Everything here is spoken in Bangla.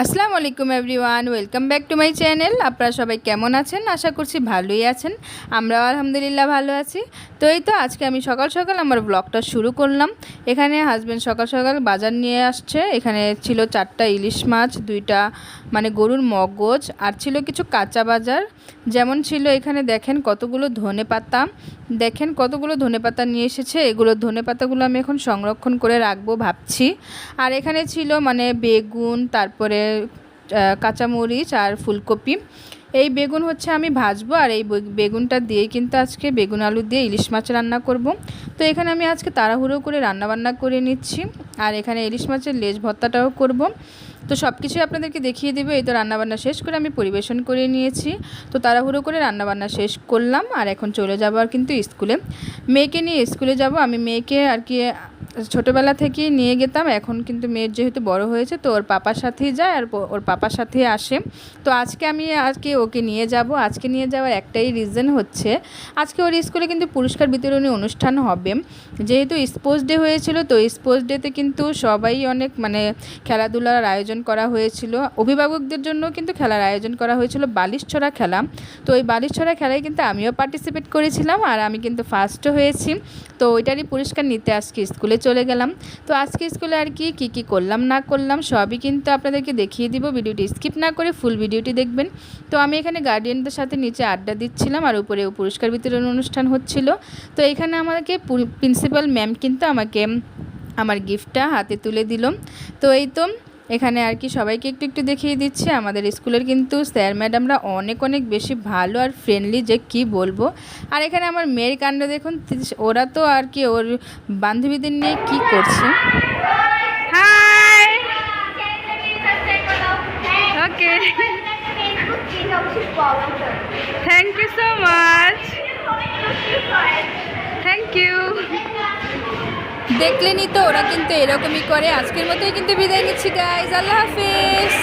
আসসালামু আলাইকুম everyone, welcome back to my channel. আপনারা সবাই কেমন আছেন? আশা করছি ভালোই আছেন। আমরাও আলহামদুলিল্লাহ ভালো আছি। তো এই তো আজকে আমি সকাল সকাল আমার ব্লগটা শুরু করলাম। এখানে হাজব্যান্ড সকাল সকাল বাজার নিয়ে আসছে। এখানে ছিল 4টা ইলিশ মাছ, 2টা গরুর মগজ, আর ছিল কিছু কাঁচা বাজার। যেমন ছিল এখানে দেখেন কতগুলো ধনেপাতা, দেখেন কতগুলো ধনেপাতা নিয়ে এসেছে। এগুলো ধনেপাতাগুলো আমি এখন সংরক্ষণ করে রাখবো ভাবছি। আর এখানে ছিল বেগুন, তারপরে কাঁচামরিচ আর ফুলকপি। এই বেগুন হচ্ছে আমি ভাজবো, আর এই বেগুনটা দিয়েই কিন্তু আজকে বেগুন আলু দিয়ে ইলিশ মাছ রান্না করব। তো এখানে আমি আজকে তাড়াহুড়ো করে রান্নাবান্না করে নিচ্ছি। আর এখানে ইলিশ মাছের লেজ ভর্তাটাও করব। তো সব কিছুই আপনাদেরকে দেখিয়ে দেবো। এই তো রান্নাবান্না শেষ করে আমি পরিবেশন করে নিয়েছি। তো তাড়াহুড়ো করে রান্নাবান্না শেষ করলাম, আর এখন চলে যাব আর কিন্তু স্কুলে। মেয়েকে নিয়ে স্কুলে যাব। আমি মেয়েকে আর কি ছোটোবেলা থেকেই নিয়ে যেতাম। এখন কিন্তু মেয়ের যেহেতু বড় হয়েছে, তো ওর পাপার সাথেই যায় আর ওর পাপার সাথেই আসে। তো আজকে ওকে নিয়ে যাব। আজকে নিয়ে যাওয়ার একটাই রিজন হচ্ছে, আজকে ওর স্কুলে কিন্তু পুরস্কার বিতরণী অনুষ্ঠান হবে। যেহেতু স্পোর্টস ডে হয়েছিল, তো স্পোর্টস ডেতে কিন্তু সবাই অনেক খেলাধুলার আয়োজন করা হয়েছিল। অভিভাবকদের জন্য কিন্তু খেলার আয়োজন করা হয়েছিল বালিশ ছড়া খেলা। তো ওই বালিশ ছড়া খেলায় কিন্তু আমিও পার্টিসিপেট করেছিলাম, আর আমি কিন্তু ফার্স্টও হয়েছি। তো ওইটারই পুরস্কার নিতে আজকে স্কুলে চলে গেলাম। তো আজকে স্কুলে আর কি কী করলাম না করলাম সবই কিন্তু আপনাদেরকে দেখিয়ে দিব। ভিডিওটি স্কিপ না করে ফুল ভিডিওটি দেখবেন। তো আমি এখানে গার্ডিয়ানদের সাথে নিচে আড্ডা দিচ্ছিলাম, আর উপরে পুরস্কার বিতরণ অনুষ্ঠান হচ্ছিল। তো এখানে আমাকে প্রিন্সিপাল ম্যাম কিন্তু আমাকে আমার গিফটটা হাতে তুলে দিল। তো এই তো এখানে আর কি সবাইকে একটু একটু দেখিয়ে দিচ্ছে। আমাদের স্কুলের কিন্তু স্যার ম্যাডামরা অনেক অনেক বেশি ভালো আর ফ্রেন্ডলি, যে কি বলবো। আর এখানে আমার মেয়ের কাণ্ড দেখুন, ওরা তো আর কি ওর বান্ধবীদের নিয়ে কি করছে। Hi, okay, thank you so much, thank you. দেখলেনই তো, ওরা কিন্তু এরকমই করে। আজকের মতোই কিন্তু বিদায় নিচ্ছি গাইজ, আল্লাহ হাফেজ।